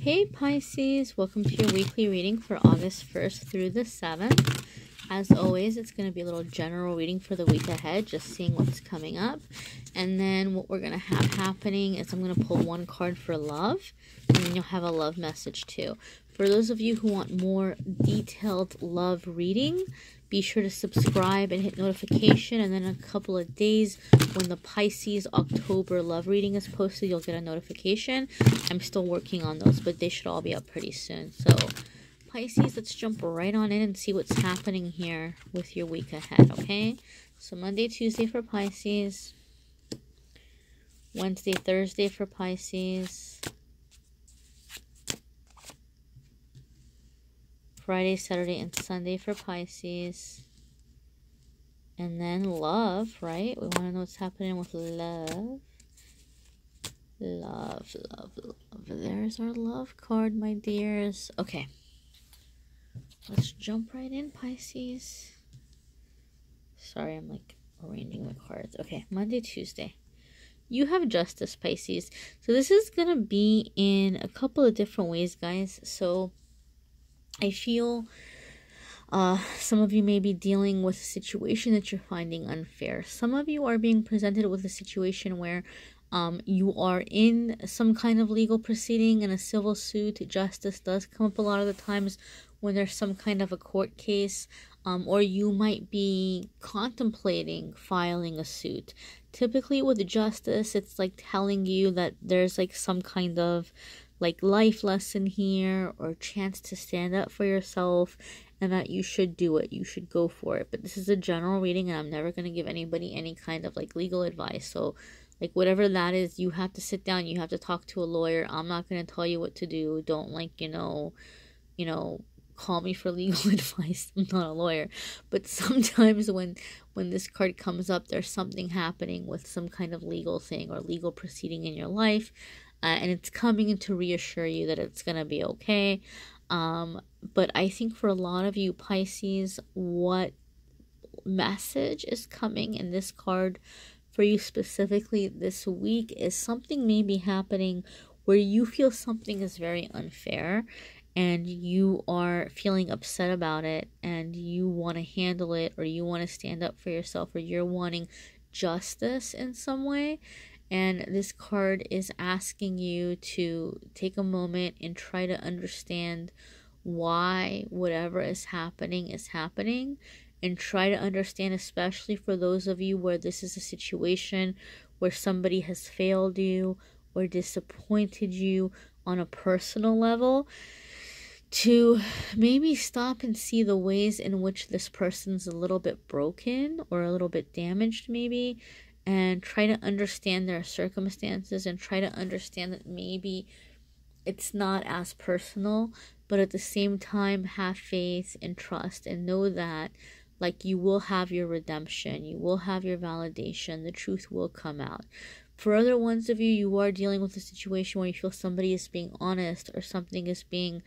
Hey Pisces, welcome to your weekly reading for August 1st through the 7th. As always, it's going to be a little general reading for the week ahead, just seeing what's coming up. And then what we're going to have happening is I'm going to pull one card for love, and then you'll have a love message too. For those of you who want more detailed love reading, be sure to subscribe and hit notification, and then in a couple of days when the Pisces October love reading is posted, you'll get a notification. I'm still working on those, but they should all be up pretty soon. So Pisces, let's jump right on in and see what's happening here with your week ahead, okay? So Monday, Tuesday for Pisces, Wednesday, Thursday for Pisces, Friday, Saturday, and Sunday for Pisces. And then love, right? We want to know what's happening with love. Love, love, love. There's our love card, my dears. Okay. Let's jump right in, Pisces. Sorry, I'm like arranging the cards. Okay, Monday, Tuesday. You have justice, Pisces. So this is going to be in a couple of different ways, guys. So I feel some of you may be dealing with a situation that you're finding unfair. Some of you are being presented with a situation where you are in some kind of legal proceeding in a civil suit. Justice does come up a lot of the times when there's some kind of a court case, or you might be contemplating filing a suit. Typically with justice, it's like telling you that there's like some kind of like life lesson here or chance to stand up for yourself, and that you should do it. You should go for it. But this is a general reading, and I'm never going to give anybody any kind of like legal advice. So like whatever that is, you have to sit down, you have to talk to a lawyer. I'm not going to tell you what to do. Don't like, you know, call me for legal advice. I'm not a lawyer. But sometimes when this card comes up, there's something happening with some kind of legal thing or legal proceeding in your life. And it's coming in to reassure you that it's going to be okay. But I think for a lot of you, Pisces, what message is coming in this card for you specifically this week is something may be happening where you feel something is very unfair and you are feeling upset about it and you want to handle it, or you want to stand up for yourself, or you're wanting justice in some way. And this card is asking you to take a moment and try to understand why whatever is happening, and try to understand, especially for those of you where this is a situation where somebody has failed you or disappointed you on a personal level, to maybe stop and see the ways in which this person's a little bit broken or a little bit damaged maybe, and try to understand their circumstances and try to understand that maybe it's not as personal, but at the same time have faith and trust and know that like you will have your redemption, you will have your validation, the truth will come out. For other ones of you, you are dealing with a situation where you feel somebody is being honest or something is being,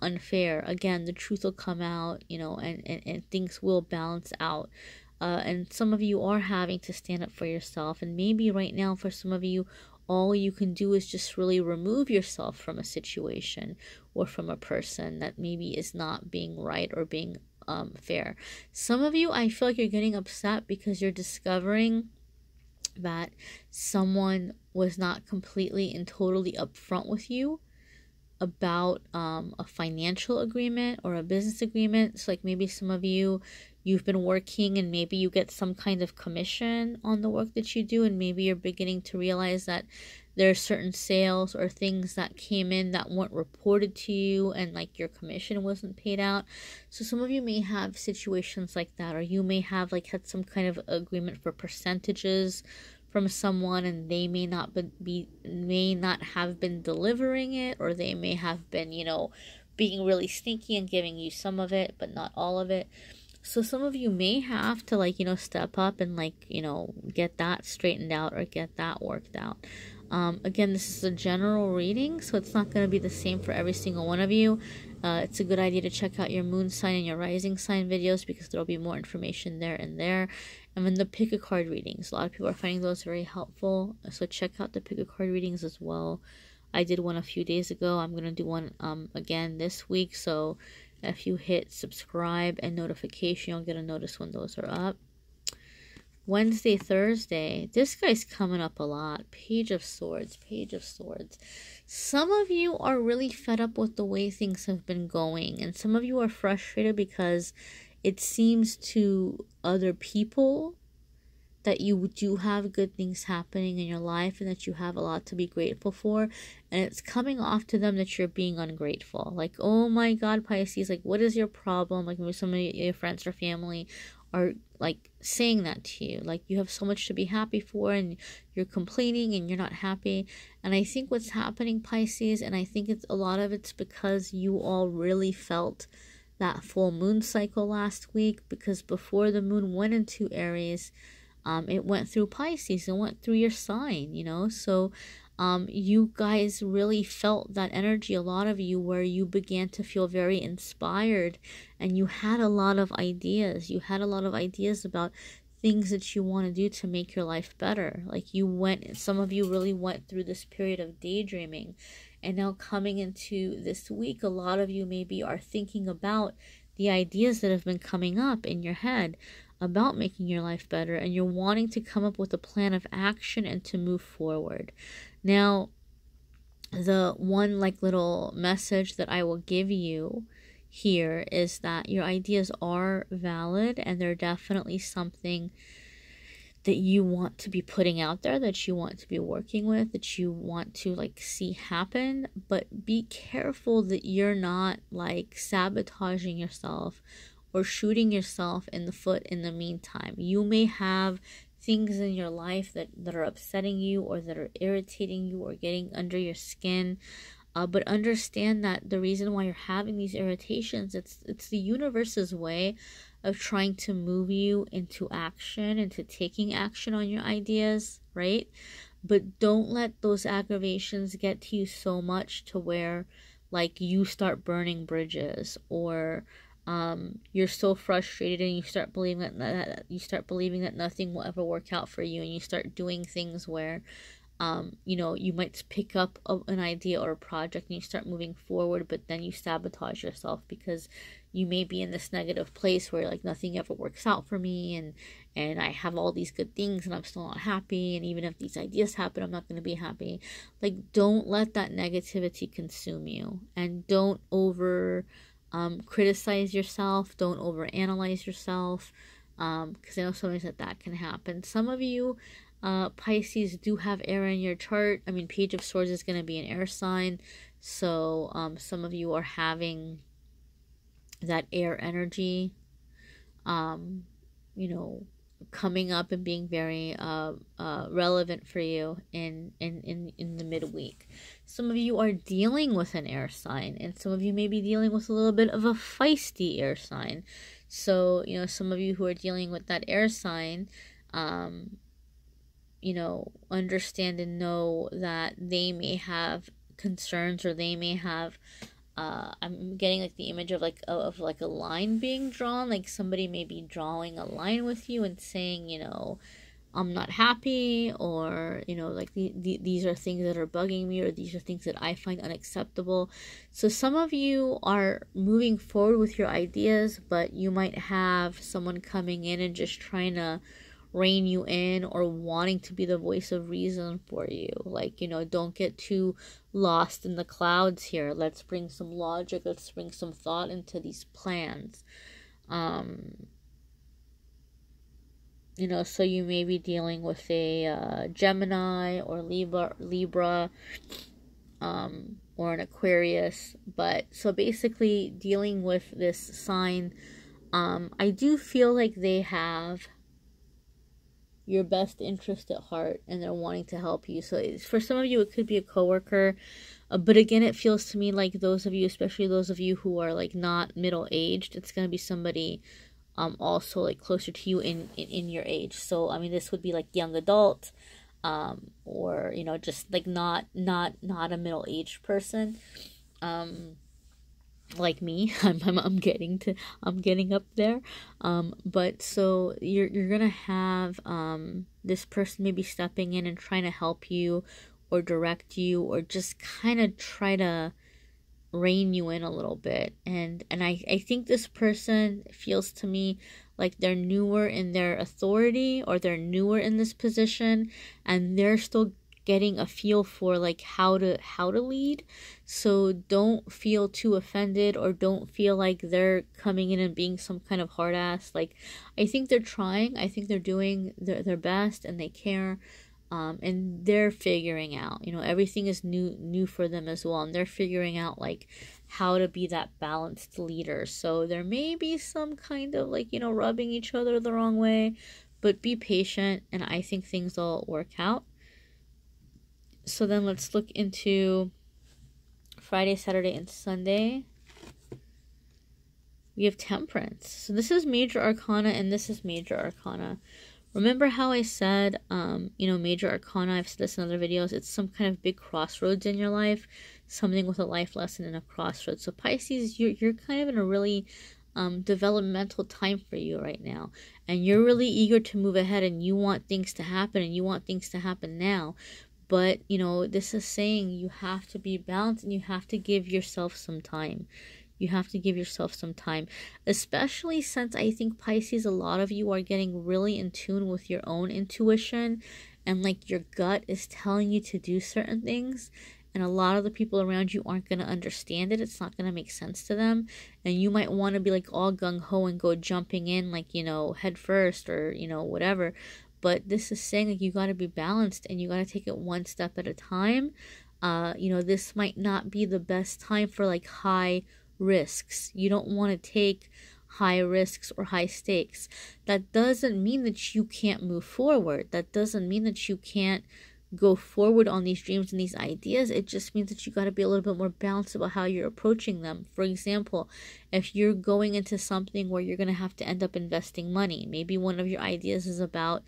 unfair. Again, the truth will come out, and things will balance out. And some of you are having to stand up for yourself. And maybe right now, for some of you, all you can do is just really remove yourself from a situation or from a person that maybe is not being right or being fair. Some of you, I feel like you're getting upset because you're discovering that someone was not completely and totally upfront with you about a financial agreement or a business agreement. So like maybe some of you, you've been working and maybe you get some kind of commission on the work that you do, and maybe you're beginning to realize that there are certain sales or things that came in that weren't reported to you, and like your commission wasn't paid out. So some of you may have situations like that, or you may have like had some kind of agreement for percentages from someone, and they may not have been delivering it, or they may have been, being really sneaky and giving you some of it, but not all of it. So some of you may have to step up and get that straightened out or get that worked out. Again, this is a general reading, so it's not going to be the same for every single one of you. It's a good idea to check out your moon sign and your rising sign videos, because there'll be more information there. And then the pick a card readings. A lot of people are finding those very helpful, so check out the pick a card readings as well. I did one a few days ago. I'm going to do one again this week. So if you hit subscribe and notification, you'll get a notice when those are up. Wednesday, Thursday, this guy's coming up a lot. Page of Swords, Page of Swords. Some of you are really fed up with the way things have been going, and some of you are frustrated because it seems to other people that you do have good things happening in your life and that you have a lot to be grateful for, and it's coming off to them that you're being ungrateful. Like, oh my God, Pisces, like, what is your problem? Like, maybe some of your friends or family are like saying that to you, like you have so much to be happy for and you're complaining and you're not happy. And I think what's happening, Pisces, and I think it's a lot of it's because you all really felt that full moon cycle last week, because before the moon went into Aries, it went through Pisces and went through your sign, you know. So you guys really felt that energy, a lot of you, where you began to feel very inspired and you had a lot of ideas. You had a lot of ideas about things that you want to do to make your life better. Like some of you really went through this period of daydreaming, and now coming into this week, a lot of you maybe are thinking about the ideas that have been coming up in your head about making your life better, and you're wanting to come up with a plan of action and to move forward. Now, the one like little message that I will give you here is that your ideas are valid, and they're definitely something that you want to be putting out there, that you want to be working with, that you want to like see happen. But be careful that you're not like sabotaging yourself or shooting yourself in the foot in the meantime. You may have things in your life that are upsetting you or that are irritating you or getting under your skin. But understand that the reason why you're having these irritations, it's the universe's way of trying to move you into action, into taking action on your ideas, right? But don't let those aggravations get to you so much to where like you start burning bridges, or you're so frustrated and you start believing that nothing will ever work out for you, and you start doing things where you know, you might pick up an idea or a project and you start moving forward, but then you sabotage yourself because you may be in this negative place where like nothing ever works out for me, and I have all these good things and I'm still not happy, and even if these ideas happen, I'm not going to be happy. Like, don't let that negativity consume you, and don't over criticize yourself, don't over analyze yourself, because I know sometimes that can happen. Some of you Pisces do have air in your chart. I mean, Page of Swords is going to be an air sign, so some of you are having that air energy, you know, coming up and being very relevant for you in the midweek. Some of you are dealing with an air sign, and some of you may be dealing with a little bit of a feisty air sign. So, you know, some of you who are dealing with that air sign, you know, understand and know that they may have concerns, or they may have I'm getting like the image of like a line being drawn, like somebody may be drawing a line with you and saying, you know, I'm not happy, or, you know, like these are things that are bugging me, or these are things that I find unacceptable. So some of you are moving forward with your ideas, but you might have someone coming in and just trying to rein you in, or wanting to be the voice of reason for you. Like, you know, don't get too lost in the clouds here. Let's bring some logic, let's bring some thought into these plans. You know, so you may be dealing with a Gemini or Libra, or an Aquarius. But so basically dealing with this sign, I do feel like they have your best interest at heart, and they're wanting to help you. So for some of you, it could be a coworker, but again, it feels to me like those of you, especially those of you who are like not middle-aged, it's going to be somebody also like closer to you in your age. So I mean, this would be like young adult, or, you know, just like not a middle-aged person, like me. I'm getting up there. But so you're gonna have this person maybe stepping in and trying to help you or direct you or just kind of try to rein you in a little bit. And I think this person feels to me like they're newer in their authority, or they're newer in this position, and they're still getting a feel for like how to lead. So don't feel too offended, or don't feel like they're coming in and being some kind of hard ass. Like, I think they're trying, I think they're doing their best, and they care. And they're figuring out, everything is new for them as well, and they're figuring out like how to be that balanced leader. So there may be some kind of like, rubbing each other the wrong way, but be patient, and I think things will work out. So then let's look into Friday, Saturday, and Sunday. We have Temperance. So this is Major Arcana, and this is Major Arcana. Remember how I said, Major Arcana, I've said this in other videos, it's some kind of big crossroads in your life, something with a life lesson and a crossroads. So Pisces, you're kind of in a really developmental time for you right now, and you're really eager to move ahead, and you want things to happen, and you want things to happen now. But, this is saying you have to be balanced, and you have to give yourself some time. You have to give yourself some time, especially since I think, Pisces, a lot of you are getting really in tune with your own intuition, and like your gut is telling you to do certain things, and a lot of the people around you aren't going to understand it. It's not going to make sense to them, and you might want to be like all gung-ho and go jumping in like, head first, or, whatever. But this is saying like you got to be balanced, and you got to take it one step at a time. This might not be the best time for like high risks. You don't want to take high risks or high stakes. That doesn't mean that you can't move forward. That doesn't mean that you can't go forward on these dreams and these ideas. It just means that you got to be a little bit more balanced about how you're approaching them. For example, if you're going into something where you're going to have to end up investing money, maybe one of your ideas is about,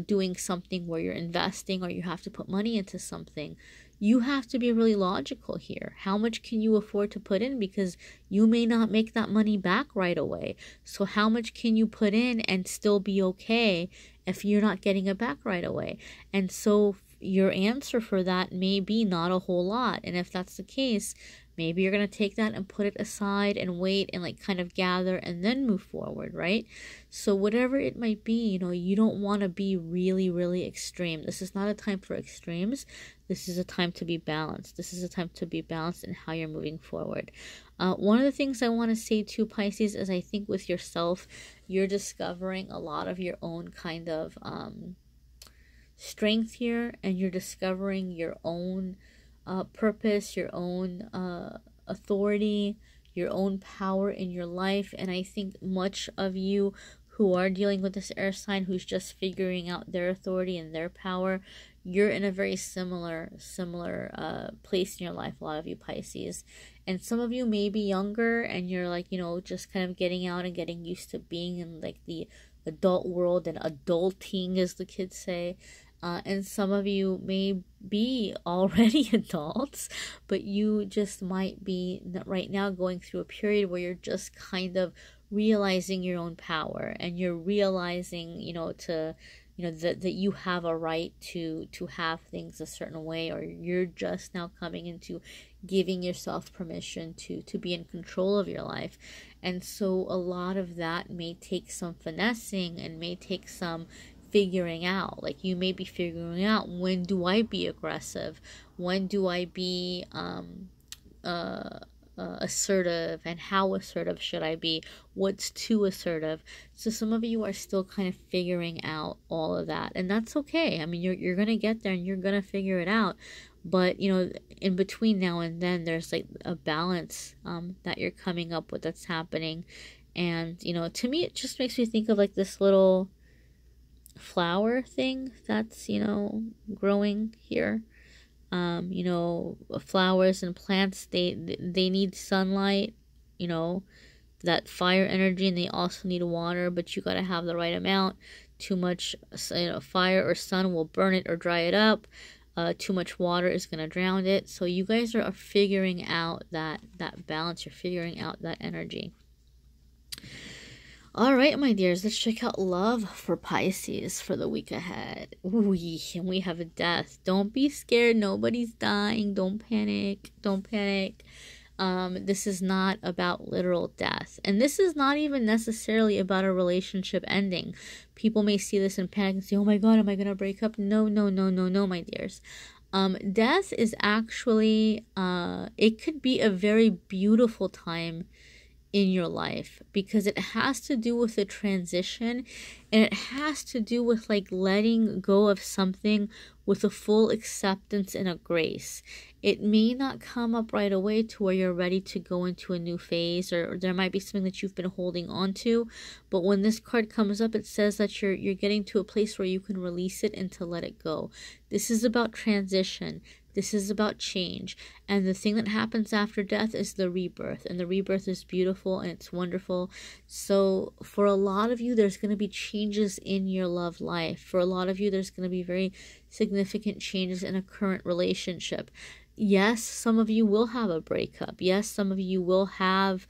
doing something where you're investing, or you have to put money into something. You have to be really logical here. How much can you afford to put in? Because you may not make that money back right away. So how much can you put in and still be okay if you're not getting it back right away? And so your answer for that may be not a whole lot. And if that's the case, maybe you're going to take that and put it aside and wait and like kind of gather and then move forward, right? So whatever it might be, you don't want to be really, really extreme. This is not a time for extremes. This is a time to be balanced. This is a time to be balanced in how you're moving forward. One of the things I want to say to Pisces is I think with yourself, you're discovering a lot of your own kind of strength here, and you're discovering your own purpose, your own authority, your own power in your life. And I think much of you who are dealing with this air sign, who's just figuring out their authority and their power, you're in a very similar place in your life, a lot of you Pisces. And some of you may be younger, and you're like, just kind of getting out and getting used to being in like the adult world and adulting, as the kids say. And some of you may be already adults, but you just might be right now going through a period where you're just kind of realizing your own power, and you're realizing, that you have a right to have things a certain way, or you're just now coming into giving yourself permission to be in control of your life. And so a lot of that may take some finessing, and may take some figuring out. Like, you may be figuring out, when do I be aggressive? When do I be assertive, and how assertive should I be? What's too assertive? So some of you are still kind of figuring out all of that, and that's okay. I mean, you're gonna get there, and you're gonna figure it out. But in between now and then, there's like a balance that you're coming up with, that's happening. And to me, it just makes me think of like this little flower thing that's growing here. Flowers and plants, they need sunlight, that fire energy, and they also need water, but you got to have the right amount. Too much fire or sun will burn it or dry it up. Too much water is going to drown it. So you guys are figuring out that balance. You're figuring out that energy. All right, my dears, let's check out love for Pisces for the week ahead. Ooh, and we have a death. Don't be scared. Nobody's dying. Don't panic. Don't panic. This is not about literal death. And this is not even necessarily about a relationship ending. People may see this and panic and say, oh my God, am I going to break up? No, no, no, no, no, my dears. Death is actually, it could be a very beautiful time in your life, because it has to do with a transition, and it has to do with like letting go of something with a full acceptance and a grace. It may not come up right away to where you're ready to go into a new phase, or there might be something that you've been holding on to, but when this card comes up, it says that you're getting to a place where you can release it and to let it go. This is about transition. This is about change. And the thing that happens after death is the rebirth. And the rebirth is beautiful and it's wonderful. So for a lot of you, there's going to be changes in your love life. For a lot of you, there's going to be very significant changes in a current relationship. Yes, some of you will have a breakup. Yes, some of you will have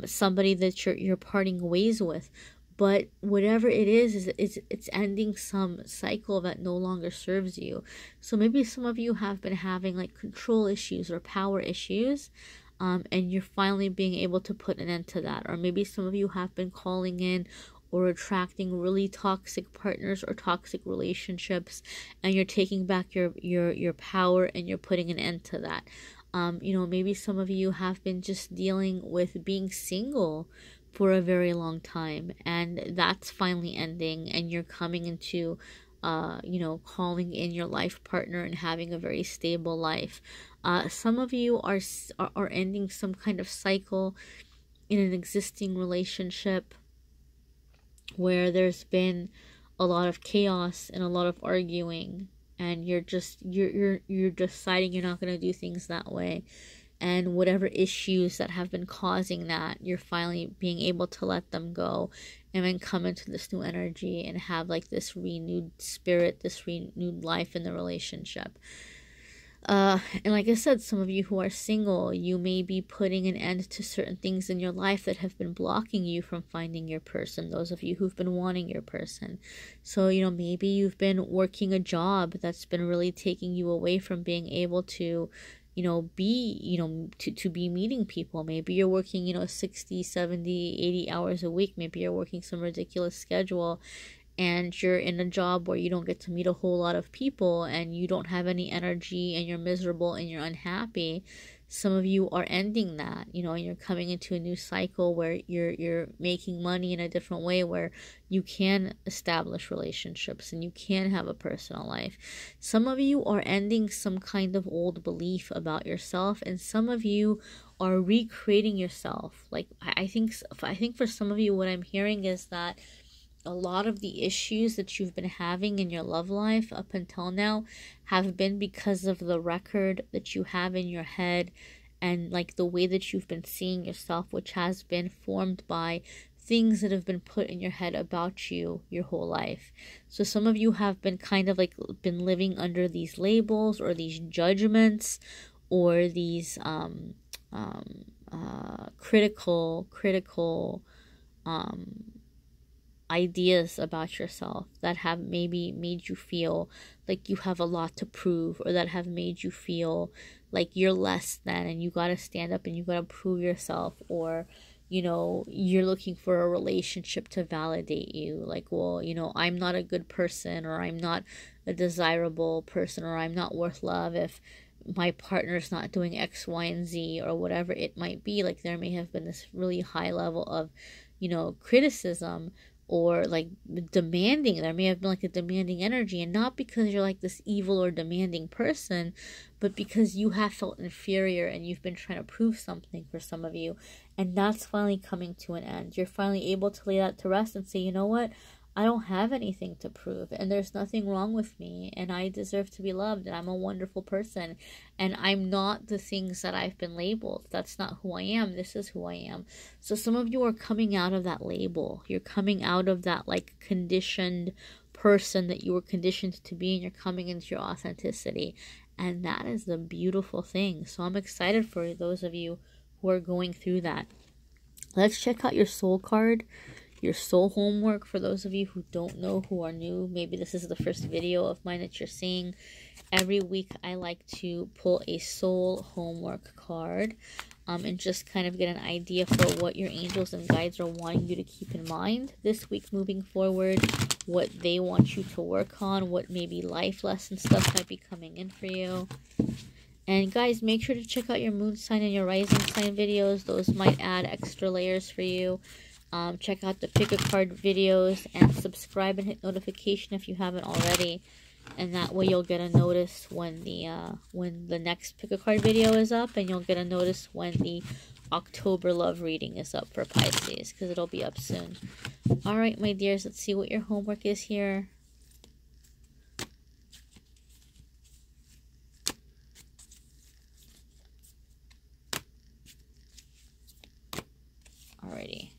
somebody that you're parting ways with. But whatever it is it's ending some cycle that no longer serves you. So maybe some of you have been having like control issues or power issues, and you're finally being able to put an end to that. Or maybe some of you have been calling in or attracting really toxic partners or toxic relationships, and you're taking back your power and you're putting an end to that. Maybe some of you have been just dealing with being single for a very long time, and that's finally ending, and you're coming into calling in your life partner and having a very stable life. Some of you are ending some kind of cycle in an existing relationship where there's been a lot of chaos and a lot of arguing, and you're deciding you're not going to do things that way. And whatever issues that have been causing that, you're finally being able to let them go and then come into this new energy and have like this renewed spirit, this renewed life in the relationship. And like I said, some of you who are single, you may be putting an end to certain things in your life that have been blocking you from finding your person. Those of you who've been wanting your person. So, maybe you've been working a job that's been really taking you away from being able to to be meeting people. Maybe you're working 60, 70, 80 hours a week. Maybe you're working some ridiculous schedule, and you're in a job where you don't get to meet a whole lot of people, and you don't have any energy, and you're miserable and you're unhappy. Some of you are ending that, and you're coming into a new cycle where you're making money in a different way, where you can establish relationships and you can have a personal life. Some of you are ending some kind of old belief about yourself, and some of you are recreating yourself. Like I think for some of you, what I'm hearing is that a lot of the issues that you've been having in your love life up until now have been because of the record that you have in your head, and like the way that you've been seeing yourself, which has been formed by things that have been put in your head about you your whole life. So some of you have been kind of like been living under these labels or these judgments or these critical ideas about yourself that have maybe made you feel like you have a lot to prove, or that have made you feel like you're less than and you got to stand up and you got to prove yourself, or you're looking for a relationship to validate you, like, well, I'm not a good person, or I'm not a desirable person, or I'm not worth love if my partner's not doing X, Y, and Z, or whatever it might be. Like there may have been this really high level of criticism, or like demanding. There may have been like a demanding energy, and not because you're like this evil or demanding person, but because you have felt inferior and you've been trying to prove something for some of you, and that's finally coming to an end. You're finally able to lay that to rest and say, you know what, I don't have anything to prove, and there's nothing wrong with me, and I deserve to be loved, and I'm a wonderful person, and I'm not the things that I've been labeled. That's not who I am. This is who I am. So some of you are coming out of that label. You're coming out of that like conditioned person that you were conditioned to be, and you're coming into your authenticity, and that is the beautiful thing. So I'm excited for those of you who are going through that. Let's check out your soul card. your soul homework. For those of you who don't know, who are new, maybe this is the first video of mine that you're seeing. Every week I like to pull a soul homework card and just kind of get an idea for what your angels and guides are wanting you to keep in mind this week moving forward, what they want you to work on, what maybe life lesson stuff might be coming in for you. And guys, make sure to check out your moon sign and your rising sign videos. Those might add extra layers for you. Check out the pick a card videos and subscribe and hit notification if you haven't already. And that way you'll get a notice when the next pick a card video is up, and you'll get a notice when the October love reading is up for Pisces, because it'll be up soon. All right, my dears, let's see what your homework is here. Alrighty.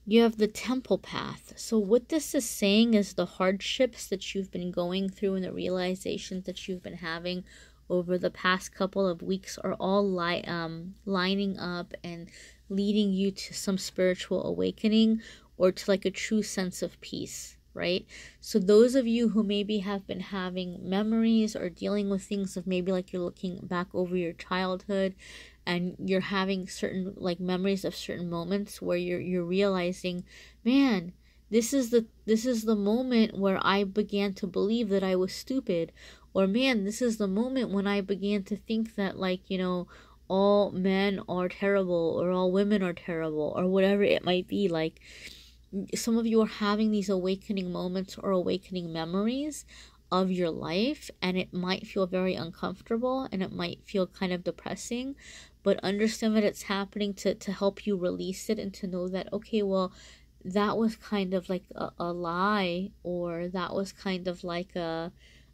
You have the temple path. So what this is saying is the hardships that you've been going through and the realizations that you've been having over the past couple of weeks are all lining up and leading you to some spiritual awakening or to like a true sense of peace, right? So those of you who maybe have been having memories or dealing with things of maybe like you're looking back over your childhood and you're having certain like memories of certain moments where you're realizing, man, this is the moment where I began to believe that I was stupid, or man, this is the moment when I began to think that, like, you know, all men are terrible or all women are terrible or whatever it might be. Like, some of you are having these awakening moments or awakening memories of your life, and it might feel very uncomfortable and it might feel kind of depressing, but understand that it's happening to help you release it and to know that, okay, well, that was kind of like a lie, or that was kind of like an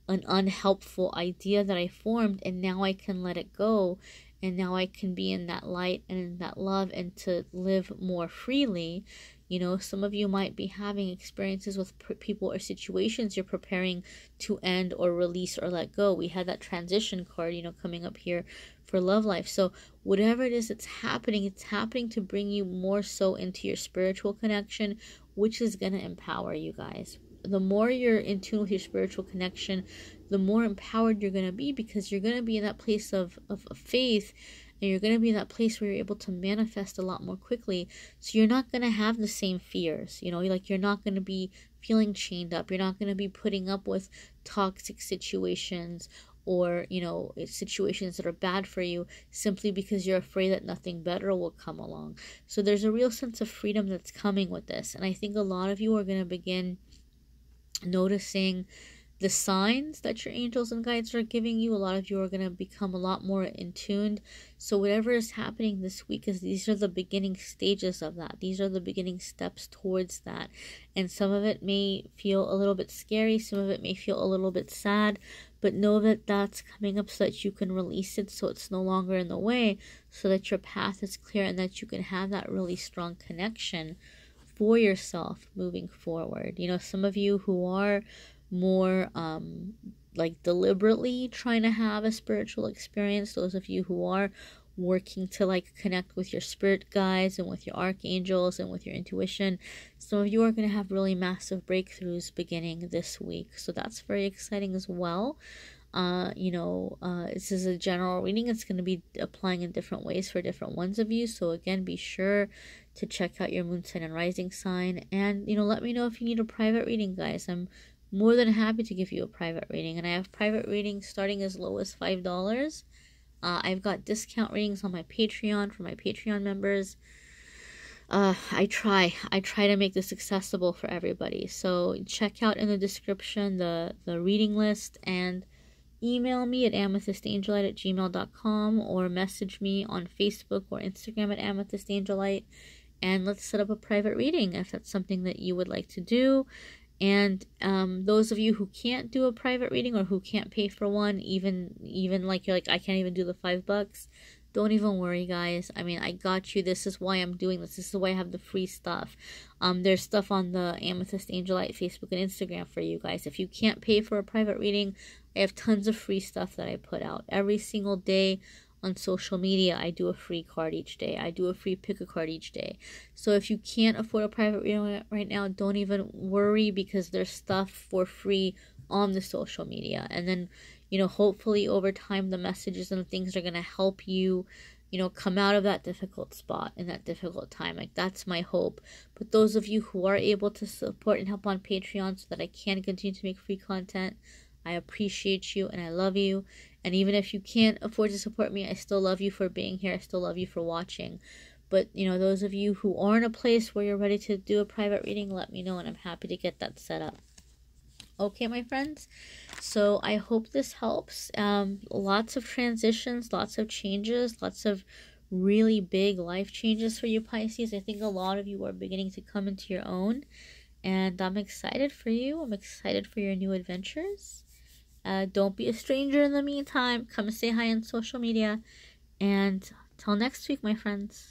unhelpful idea that I formed, and now I can let it go, and now I can be in that light and in that love and to live more freely. You know, some of you might be having experiences with people or situations you're preparing to end or release or let go. We had that transition card, you know, coming up here for love life. So whatever it is that's happening, it's happening to bring you more so into your spiritual connection, which is going to empower you guys. The more you're in tune with your spiritual connection, the more empowered you're going to be, because you're going to be in that place of faith, and you're going to be in that place where you're able to manifest a lot more quickly. So you're not going to have the same fears, you know, like you're not going to be feeling chained up. You're not going to be putting up with toxic situations or, you know, situations that are bad for you simply because you're afraid that nothing better will come along. So there's a real sense of freedom that's coming with this. And I think a lot of you are going to begin noticing the signs that your angels and guides are giving you. A lot of you are going to become a lot more in tuned. So whatever is happening this week, is these are the beginning stages of that. These are the beginning steps towards that. And some of it may feel a little bit scary. Some of it may feel a little bit sad. But know that that's coming up so that you can release it, so it's no longer in the way, so that your path is clear and that you can have that really strong connection for yourself moving forward. You know, some of you who are more like deliberately trying to have a spiritual experience, those of you who are working to like connect with your spirit guides and with your archangels and with your intuition, some of you are going to have really massive breakthroughs beginning this week. So that's very exciting as well. This is a general reading. It's going to be applying in different ways for different ones of you. So again, be sure to check out your moon sign and rising sign, and, you know, let me know if you need a private reading, guys. I'm more than happy to give you a private reading, and I have private readings starting as low as $5. I've got discount readings on my Patreon for my Patreon members. I try to make this accessible for everybody. So check out in the description the reading list, and email me at AmethystAngelLight@gmail.com, or message me on Facebook or Instagram at AmethystAngelLight, and let's set up a private reading if that's something that you would like to do. And those of you who can't do a private reading or who can't pay for one, even like you're like, I can't even do the $5, don't even worry, guys. I mean, I got you. This is why I'm doing this. This is why I have the free stuff. There's stuff on the Amethyst Angel Light Facebook and Instagram for you guys. If you can't pay for a private reading, I have tons of free stuff that I put out every single day on social media, I do a free card each day. I do a free pick a card each day. So if you can't afford a private reading right now, don't even worry, because there's stuff for free on the social media. And then, you know, hopefully over time, the messages and things are going to help you, you know, come out of that difficult spot in that difficult time. Like, that's my hope. But those of you who are able to support and help on Patreon so that I can continue to make free content, I appreciate you and I love you. And even if you can't afford to support me, I still love you for being here. I still love you for watching. But, you know, those of you who are in a place where you're ready to do a private reading, let me know and I'm happy to get that set up. Okay, my friends, so I hope this helps. Lots of transitions, lots of changes, lots of really big life changes for you, Pisces. I think a lot of you are beginning to come into your own, and I'm excited for you. I'm excited for your new adventures. Don't be a stranger in the meantime. Come say hi on social media, and till next week, my friends.